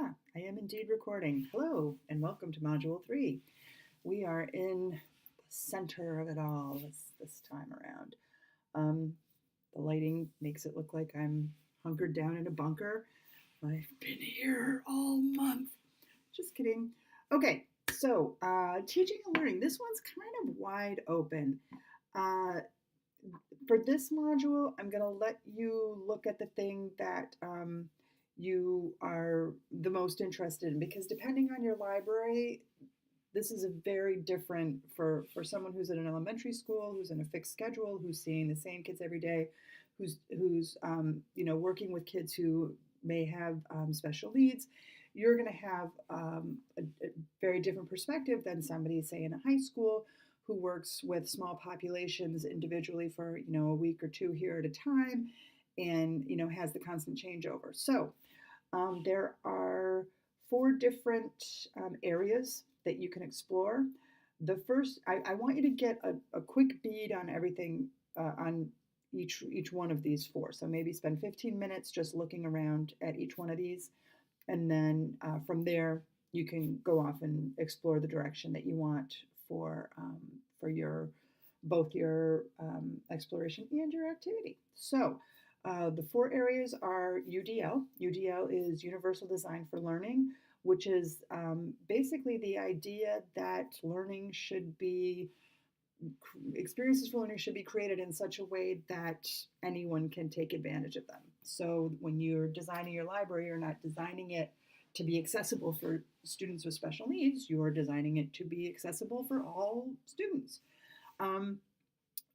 I am indeed recording. Hello, and welcome to Module 3. We are in the center of it all this time around. The lighting makes it look like I'm hunkered down in a bunker. I've been here all month. Just kidding. Okay, so teaching and learning. This one's kind of wide open. For this module, I'm going to let you look at the thing that you are the most interested in, because depending on your library, this is a very different for someone who's in an elementary school, who's in a fixed schedule, who's seeing the same kids every day, who's working with kids who may have special needs. You're going to have a very different perspective than somebody, say, in a high school who works with small populations individually for a week or two here at a time, and has the constant changeover. So there are 4 different areas that you can explore. The first, I want you to get a quick bead on everything on each one of these 4. So maybe spend 15 minutes just looking around at each one of these, and then from there you can go off and explore the direction that you want for your both your exploration and your activity. So the 4 areas are UDL. UDL is Universal Design for Learning, which is basically the idea that learning should be, experiences for learning should be created in such a way that anyone can take advantage of them. So when you're designing your library, you're not designing it to be accessible for students with special needs, you're designing it to be accessible for all students.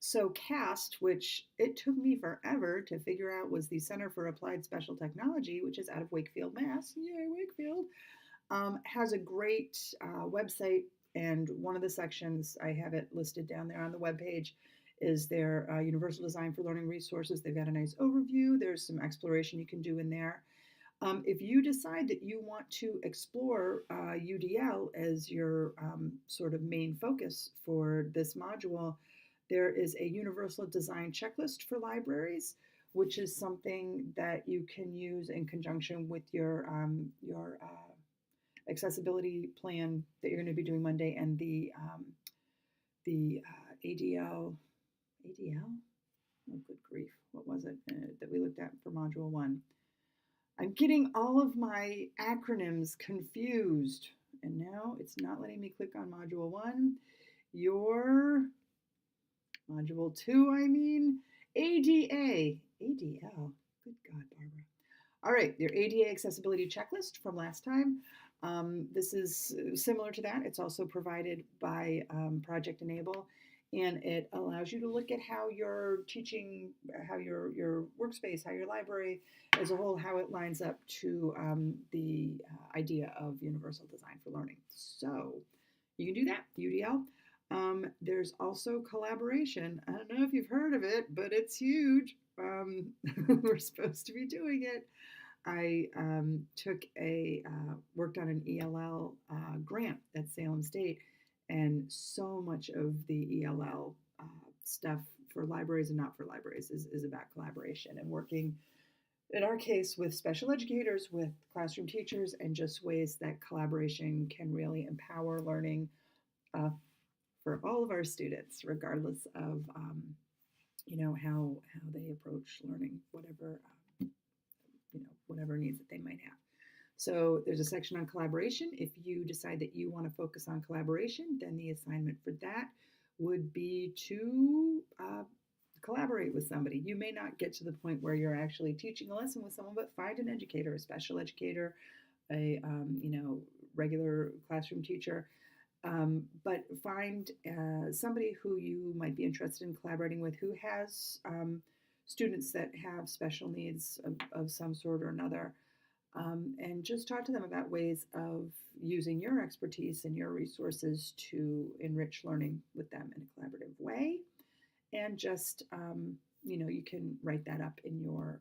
So CAST, which it took me forever to figure out, was the Center for Applied Special Technology, which is out of Wakefield, Mass. Yay, Wakefield! Has a great website, and one of the sections, I have it listed down there on the webpage, is their Universal Design for Learning resources. They've got a nice overview. There's some exploration you can do in there. If you decide that you want to explore UDL as your sort of main focus for this module, there is a universal design checklist for libraries, which is something that you can use in conjunction with your accessibility plan that you're going to be doing Monday, and the ADL. Oh, good grief! What was it that we looked at for Module 1? I'm getting all of my acronyms confused, and now it's not letting me click on Module 1. Your Module 2, I mean, ADA. ADL. Good God, Barbara. All right, your ADA accessibility checklist from last time. This is similar to that. It's also provided by Project Enable, and it allows you to look at how your teaching, how your workspace, how your library as a whole, how it lines up to the idea of universal design for learning. So you can do that, UDL. There's also collaboration. I don't know if you've heard of it, but it's huge. We're supposed to be doing it. I worked on an ELL grant at Salem State, and so much of the ELL stuff for libraries and not for libraries is about collaboration and working, in our case, with special educators, with classroom teachers, and just ways that collaboration can really empower learning for all of our students, regardless of how they approach learning, whatever needs that they might have. So there's a section on collaboration. If you decide that you want to focus on collaboration, then the assignment for that would be to collaborate with somebody. You may not get to the point where you're actually teaching a lesson with someone, but find an educator, a special educator, a regular classroom teacher. But find somebody who you might be interested in collaborating with, who has students that have special needs of some sort or another, and just talk to them about ways of using your expertise and your resources to enrich learning with them in a collaborative way. And just you can write that up in your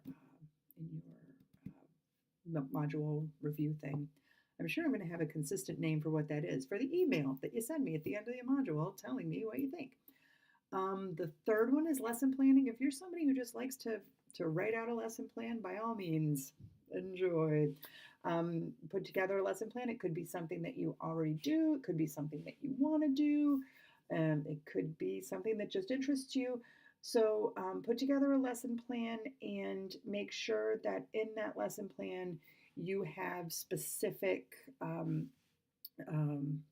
module review thing. I'm sure I'm going to have a consistent name for what that is for the email that you send me at the end of the module telling me what you think. The third one is lesson planning. If you're somebody who just likes to write out a lesson plan, by all means, Enjoy. Put together a lesson plan. It could be something that you already do. It could be something that you want to do. It could be something that just interests you. So put together a lesson plan and make sure that in that lesson plan you have um, um,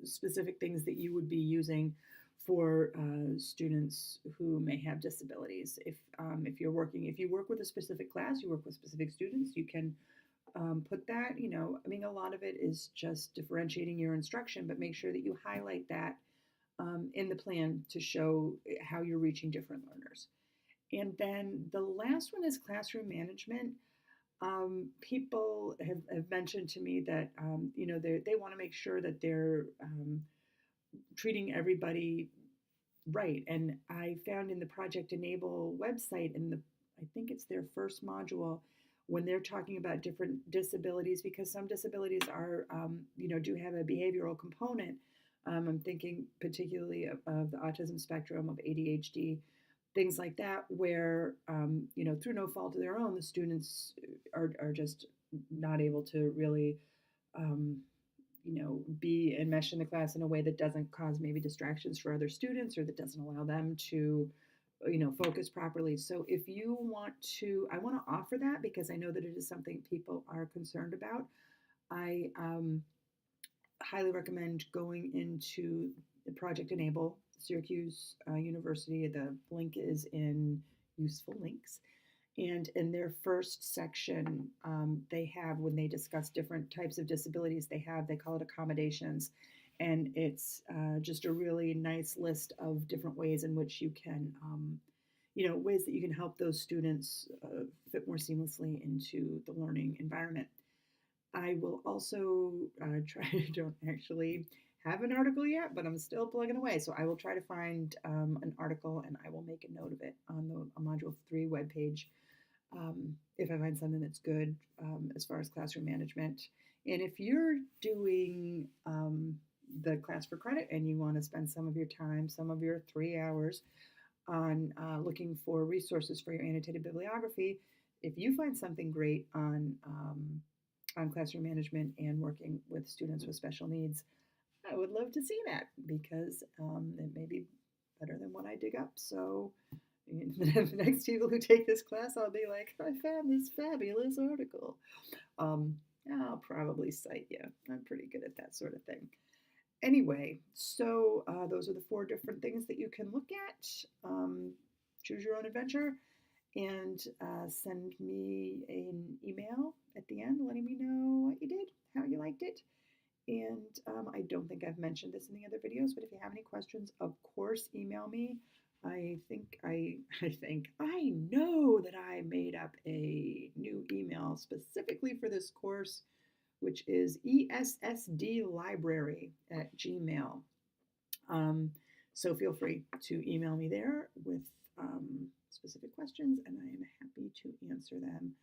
specific things that you would be using for students who may have disabilities. If if you work with a specific class, you work with specific students, you can put that. I mean, a lot of it is just differentiating your instruction, but make sure that you highlight that in the plan to show how you're reaching different learners. And then the last one is classroom management. People have mentioned to me that they want to make sure that they're treating everybody right. And I found in the Project Enable website, in the I think it's their first module, when they're talking about different disabilities, because some disabilities are do have a behavioral component. I'm thinking particularly of the autism spectrum, of ADHD, things like that, where through no fault of their own, the students are just not able to really um, be enmeshed in the class in a way that doesn't cause maybe distractions for other students, or that doesn't allow them to focus properly. So if you want to, I want to offer that because I know that it is something people are concerned about. I highly recommend going into the Project Enable, Syracuse University. The link is in useful links. And in their first section, they have, when they discuss different types of disabilities, they call it accommodations. And it's just a really nice list of different ways in which you can, ways that you can help those students fit more seamlessly into the learning environment. I will also try, I don't actually have an article yet, but I'm still plugging away. So I will try to find an article and I will make a note of it on the Module 3 webpage if I find something that's good as far as classroom management. And if you're doing the class for credit and you want to spend some of your time, some of your 3 hours on looking for resources for your annotated bibliography, if you find something great on classroom management and working with students with special needs, I would love to see that because it may be better than what I dig up. So the next people who take this class, I'll be like, I found this fabulous article. I'll probably cite you. I'm pretty good at that sort of thing. Anyway, so those are the 4 different things that you can look at. Choose your own adventure and send me an email at the end letting me know what you did, how you liked it. And I don't think I've mentioned this in the other videos, but if you have any questions, of course, email me. I know that I made up a new email specifically for this course, which is ESSDlibrary@gmail. So feel free to email me there with specific questions, and I am happy to answer them.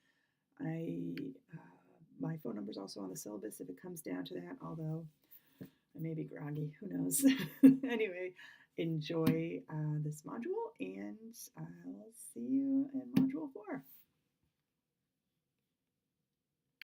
My phone number is also on the syllabus if it comes down to that, although I may be groggy, who knows. Anyway, enjoy this module, and I'll see you in Module 4.